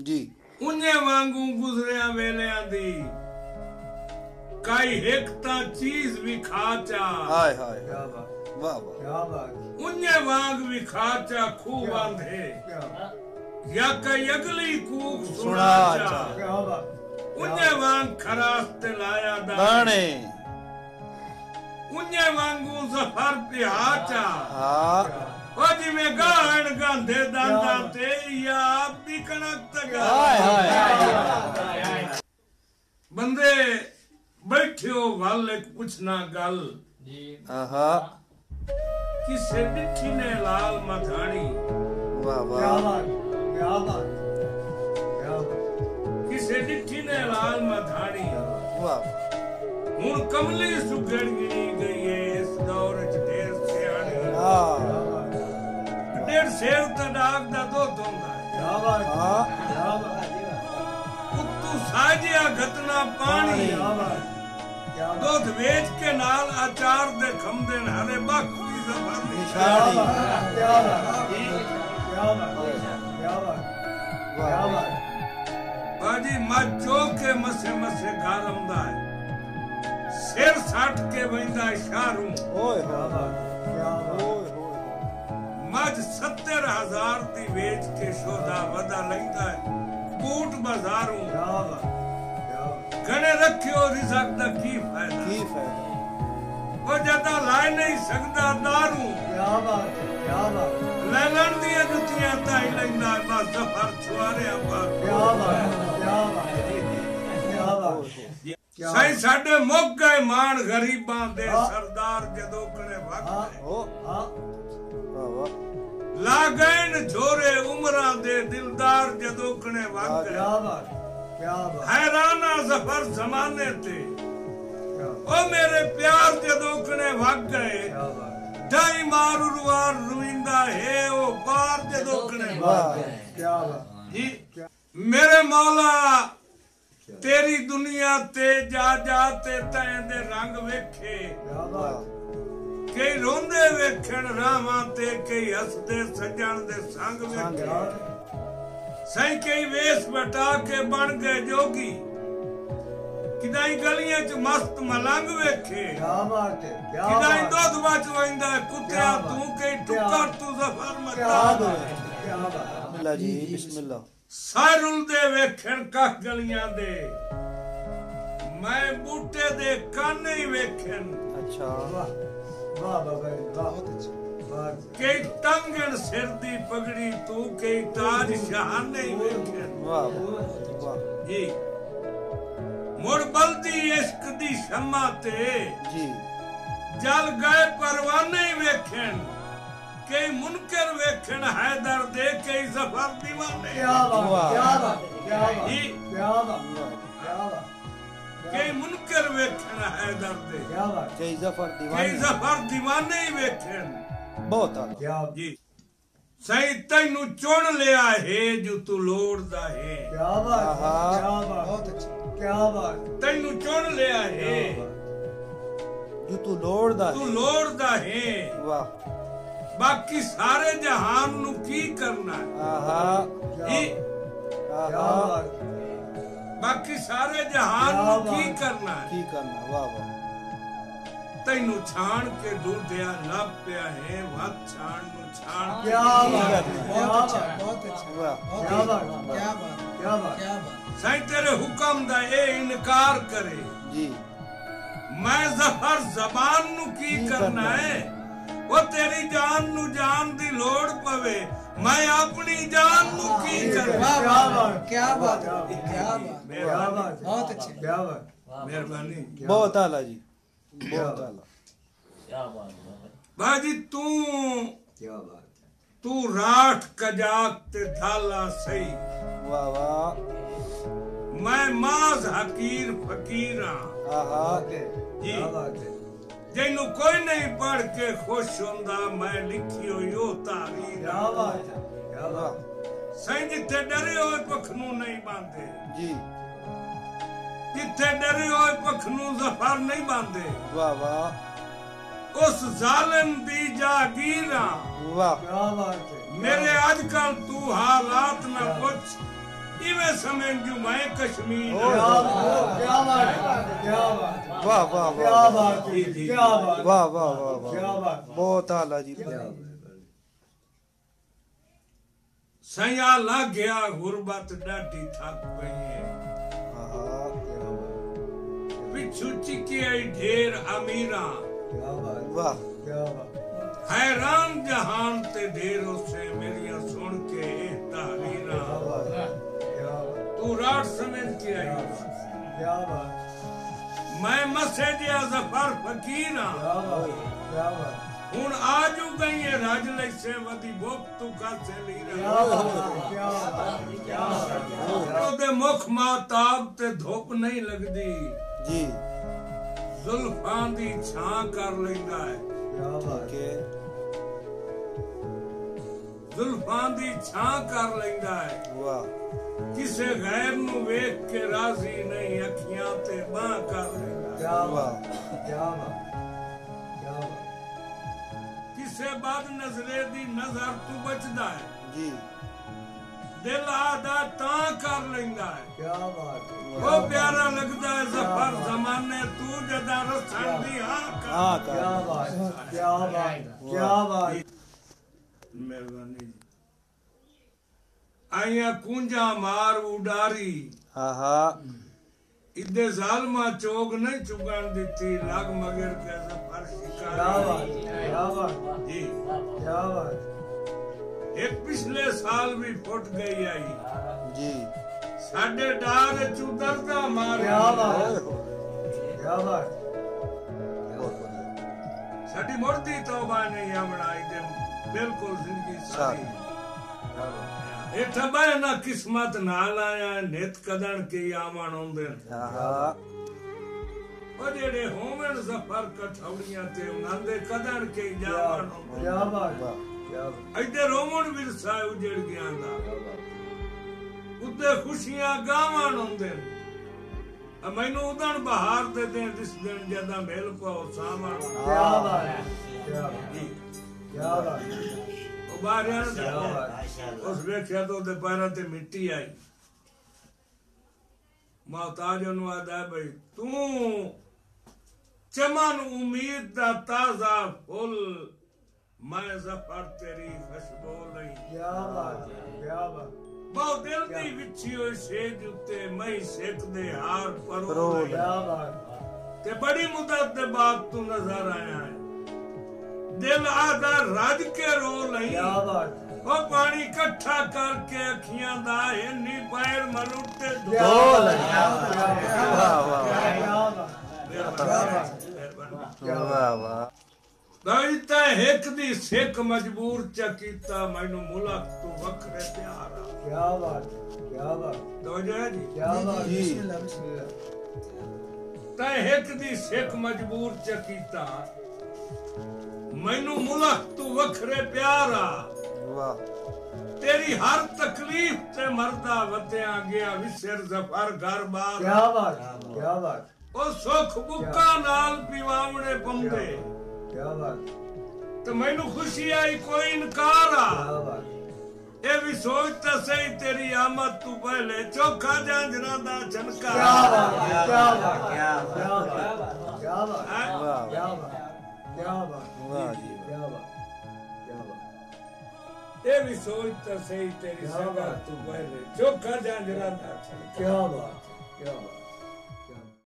जी उन्हें वांगू गुजरिया वेलियां दी काई एक ता चीज भी खाचा हाय हाय क्या बात वाह वाह क्या बात उन्हें वांग भी खाचा खूब बांधे क्या या कई अगली कूक सुना सुनाचा चा। क्या बात उन्हें वांग खरास ते लाया दाने दाने उन्हें वांगू जफर पिहाचा हाँ ओ जिवें गाहण गांधे दांदा ते या आप दी कणक तक हाय हाय बंदे बैठियो वल एक पुछना गल आहा किसे डिठी ने लाल मथानी वाह क्या वाह बात क्या बात क्या बात किसे डिठी ने लाल मथानी वाह हुण कमली सुगड़ गिनी गई है इस दौर च ढेर सियाणी हाँ ढेर शेर ते डाक दा दुध हुंदा है क्या बात हाँ क्या बात उत्तू साजिया घतना पानी क्या बात क्या बात दुध वेच के नाल अचार दे खमदे हरे बख दी जबानी निशानी क्या बात क्या बात क्या बात क्या वाह बात बाजी मचो के मसे मसे गालमदा है सिर सट के वंदा शारू ओए क्या बात क्या बात ओए होए मज 70,000 दी वेच के शोधा वदा लैंदा है बूट बाजारू क्या बात क्या बात गणे रखियो रिज़क दा की फायदा की फायदा वो जदा लाए नहीं सकदा दारू क्या बात क्या बात लैलन दिया जुतियां ताई लैंदा बस जफर छुआरे पर क्या बात क्या बात क्या बात क्या सही साडे मुक गए मान गरीबां दे हाँ। सरदार जदों कने वक्त हाँ। है। ओ हाँ वाह वाह ला गए न झोरे उमरां दे दिलदार जदों कने वक्त क्या है। बात क्या बात हैराना जफर जमाने ते क्या ओ मेरे प्यार जदों कने वक्त गए क्या बात ढाई मार उरवार रुइंदा है ओ पार जदों कने वाह क्या बात जी मेरे मौला तेरी दुनिया ते जा जा ते तैं दे रंग वेखे क्या बात कई रोंदे वेखण रावां ते कई हसदे सजण दे संग वेखे क्या सही कई वेश बटा के बन गए जोगी किदाई गलियां च मस्त मलंग वेखे क्या बात है क्या किदाई बात दुध बच वंदा कुत्तिया क्या बात? तू कई क्या टुकर बात? तू जफर क्या मचा बात क्या बात बिस्मिल्लाह जी बिस्मिल्लाह सारुल दे वेखण कख गलियां दे मैं बूटे दे काने ही वेखण अच्छा वाह वाह बाबा वाह बहुत अच्छा वाह कई टंगण सिर दी पगड़ी तू कई ताज शहाने ही वेखण वाह वाह जी मुड़ बलदी इश्क दी शम्मा ते जी जल गए परवाने ही वेखण कई मुनकर वेखण हैदर दे कई जफर दीवाने क्या बात वाह। क्या बात क्या बात जी क्या बात क्या बात कई मुनकर वेखण हैदर दे क्या बात कई जफर कई दीवाने जफर दीवाने ही वेखण बहुत आला क्या जी सही तैनू चुन लिया है जो तू लोड़दा है क्या बात आहा। क्या बात बहुत अच्छा क्या बात तैनू चुन लिया है जो तू लोड़दा तू है लोड़दा है वाह बाकी सारे जहान नु की करना है आहा जी क्या आहा बात बाकी सारे जहान क्या नु की बात। करना है की करना वाह वाह तैनू छाण के ढूंढिया लभ पिया है वत छाण नु छाण के क्या बात बहुत अच्छा क्या बहुत अच्छा वाह क्या बात क्या बात क्या बात क्या बात सही तेरे हुक्म दा ए इनकार करे जी मैं जफर जबान नु की की करना करना है वो तेरी जान नु जान दी लोड़ पवे मैं अपनी जान नु की करना क्या बात क्या बात क्या बात क्या बात बहुत अच्छे क्या बात मेहरबानी बहुत आला जी बहुत आला बाजी तू क्या बात तू राठ कजाक ते धाला सही वाह वाह मैं माज हकीर फकीर हां आहा जी। क्या बात है जिन्नू कोई नहीं पढ़ के खुश होंदा मैं लिखियो यो तारीर क्या बात है क्या बात सही जिथे डरे होए पखनू नहीं बांधे जी जिथे डरे होए पखनू जफर नहीं बांधे वाह वाह उस जालिम दी जागीर हां वाह क्या बात है मेरे आजकल तू हालात न पुछ इवे समझ जू मैं कश्मीर क्या बात क्या बात वाह वाह क्या वाह बात क्या बात वाह वाह वाह क्या वाह बात बहुत आला जी सया लग गया गुरबत डाटी थक पई है हाँ पिछू चिकी आई ढेर अमीरा क्या बात वाह क्या बात हैरान जहान ते ढेरों से मेरिया सुन के तारीरा क्या बात तू रात समझ के आई क्या बात मैं मसे दिया जफर फकीरा क्या बात हुन आजू गई है राज लई से वदी बोक तू का से लीरा क्या बात ओदे मुख माताब ते धूप नहीं लगदी जी जुल्फां दी छां कर लैंदा है क्या बात के जुल्फां दी छां कर लैंदा है वाह किसे गैर नु वेख के राजी नहीं अखियां ते बां कर लैंदा है क्या वाह क्या बात क्या बात किसे बाद नजरे दी नजर तू बचदा है जी दिल आदा तां कर लैंदा है क्या बात वो प्यारा लगदा है जफर जमाने तू जदा रसन दी हां कर हाँ क्या का बात क्या बात क्या बात मेहरबानी जी आइया कुंजा मार उडारी हाँ हाँ इदे जालमा चोग नहीं चुगन दिती लाग मगर के जफर क्या बात शिकारी क्या बात जी क्या बात एक पिछले साल भी फुट गई आई जी साडे डार चू दर्दा मार क्या बात क्या बात बहुत बढ़िया साडी मुर्दी तौबा नहीं हमणा इदे बिल्कुल जिंदगी सारी ਇਹ ਠੱਬਾ ਨਾ ਕਿਸਮਤ ਨਾਲ ਆਇਆ ਨਿਤ ਕਦਣ ਕੀ ਆਵਣ ਹੁੰਦੇ हाँ हाँ ਉਹ ਜਿਹੜੇ ਹੋਵਣ ਜ਼ਫਰ ਕਠੌੜੀਆਂ ਤੇ ਉਹਨਾਂ ਦੇ ਕਦਣ ਕੀ ਜਾਵਣ ਹੁੰਦੇ क्या बात वाह क्या बात ਇੱਧਰ ਰੋਮਣ ਵਿਰਸਾ ਉਜੜ ਗਿਆ ਦਾ ਉੱਤੇ ਖੁਸ਼ੀਆਂ ਗਾਵਣ ਹੁੰਦੇ ਮੈਨੂੰ ਉਦਣ ਬਹਾਰ ਦੇ ਦਿਨ ਜਿਸ ਦਿਨ ਜਦਾਂ ਮਿਲ ਪਾਓ ਸਾਵਣ क्या बात क्या बात ਜੀ क्या बात ਉਹ ਬਾਰਿਆਂ ਉਸ ਵੇਖਿਆ ਤਾਂ ਉਹਦੇ ਪੈਰਾਂ ਤੇ ਮਿੱਟੀ ਆਈ ਮਹਤਾਜ ਨੂੰ ਆਦਾ ਬਈ ਤੂੰ ਚਮਨ ਉਮੀਦ ਦਾ ਤਾਜ਼ਾ ਫੁੱਲ ਮੈਂ ਜ਼ਫਰ ਤੇਰੀ ਖੁਸ਼ਬੂ ਲਈ क्या बात क्या बात ਬਹੁ ਦਿਲ ਦੀ ਵਿਛੀ ਹੋਈ ਸੇਜ ਉੱਤੇ ਮੈਂ ਸਿੱਖ ਦੇ ਹਾਰ ਪਰੋ ਲਈ क्या बात ਤੇ ਬੜੀ ਮੁੱਦਤ ਦੇ ਬਾਅਦ ਤੂੰ ਨਜ਼ਰ ਆਇਆ ਹੈ ਦਿਲ ਆਦਾ ਰੱਜ ਕੇ ਰੋ ਲਈ क्या बात ਉਹ ਪਾਣੀ ਇਕੱਠਾ ਕਰਕੇ ਅੱਖੀਆਂ ਦਾ ਇੰਨੀ ਪੈਰ ਮਲੁੱਟੇ क्या ਦੋ बात वाह वाह वाह वाह ਦਾਇਤਾ ਇੱਕ ਦੀ ਸਿੱਖ ਮਜਬੂਰ ਚ ਕੀਤਾ ਮੈਨੂੰ ਮੁਲਕ ਤੂੰ ਵੱਖਰੇ ਪਿਆਰਾ क्या बात क्या बात ਦੋਜਾ ਜੀ क्या बात जी। बिस्मिल्लाह बिस्मिल्लाह ਤੈ ਇੱਕ ਦੀ ਸਿੱਖ ਮਜਬੂਰ ਚ ਕੀਤਾ ਮੈਨੂੰ ਮੁਲਕ ਤੂੰ ਵੱਖਰੇ ਪਿਆਰਾ वाह ਤੇਰੀ ਹਰ ਤਕਲੀਫ ਤੇ ਮਰਦਾ ਵਤਿਆ ਗਿਆ ਵਿਸਰ ਜ਼ਫਰ ਘਰ ਬਾਰ क्या बात क्या बात ਉਹ ਸੁਖ ਬੁੱਕਾ ਨਾਲ ਪਿਵਾਵਣੇ ਪੰਦੇ क्या बात ਤੇ ਮੈਨੂੰ ਖੁਸ਼ੀ ਆਈ ਕੋਈ ਇਨਕਾਰ ਆ क्या बात ਇਹ ਵੀ ਸੋਚ ਤਾਂ ਸਹੀ ਤੇਰੀ ਆਮਦ ਤੋਂ ਪਹਿਲੇ ਚੋਖਾ ਜਾਂਜਰਾਂ ਦਾ ਛਨਕਾ क्या बात क्या बात क्या बात क्या बात ਹੈਂ? वाह क्या बात क्या बात वाह जी क्या बात क्या बात ਇਹ ਵੀ ਸੋਚ ਤਾਂ ਸਹੀ ਤੇਰੀ ਸੰਗਤ ਤੋਂ ਪਹਿਲੇ ਚੋਖਾ ਜਾਂਜਰਾਂ ਦਾ ਛਨਕਾ क्या बात क्या बात